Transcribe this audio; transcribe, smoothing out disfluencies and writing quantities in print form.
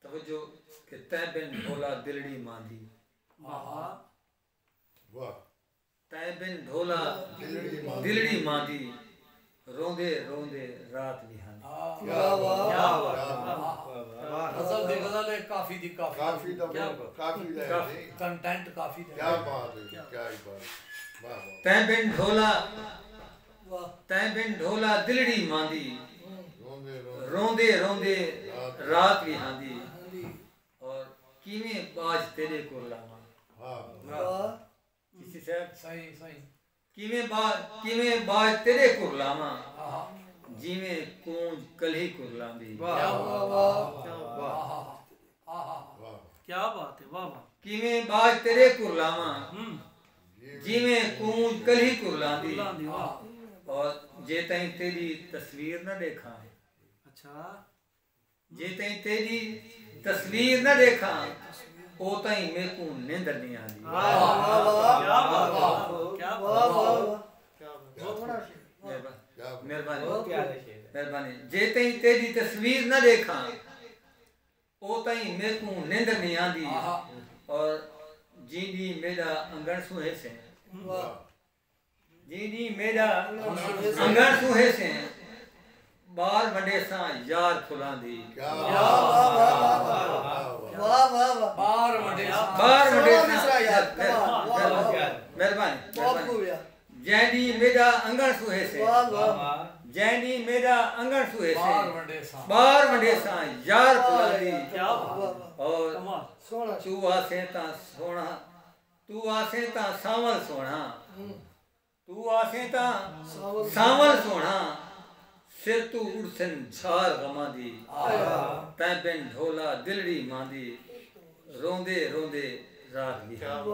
तवज्जो कि तै बिन ढोला दिलड़ी मांदी। वाह तै बिन ढोला दिलड़ी मांदी, रोंदे रोंदे रात बिहांदी। क्या बात क्या बात गजल दी गजल है, काफी दी काफी काफी काफी कंटेंट काफी क्या बात है, क्या ही बात। वाह वाह। तै बिन ढोला दिलड़ी मांदी, रोंदे रोंदे रात बिहांदी। और किवें बाज तेरे को लावा। हाँ किसी से सही सही किवें बाज तेरे को लावा, जिवें कूंज कली को लांदी। क्या बात है, वाह वाह। किवें बाज तेरे को लावा, जिवें कूंज कली को लांदी। और जे तई तेरी तस्वीर न देखा, अच्छा, जे तई तेरी तस्वीर न देखा, ओ तई मेरे को नींद नहीं आती। क्या बात, क्या मेहरबानी। जे तई तेरी तस्वीर न देखा, ओ तई मेरे को नींद नहीं आती। और जींदी मेरा अंगण सुहे से, जींदी मेरा अंगण सुहे से, बार वडे सा यार फुलांदी। मेहरबानी। जैनी मेरा अंगण सुहे से, जैनी मेरा अंगण सुहे से, बार वडे सा यार फुलांदी। और तू आसे ता सोना, तू आसे ता सावल सोना, तू आसे ता सावल सोना, सिर तू उड़सन झार गमांदी। तै बिन ढोला दिलड़ी मांदी, रोंदे रोंदे रात बिहांदी।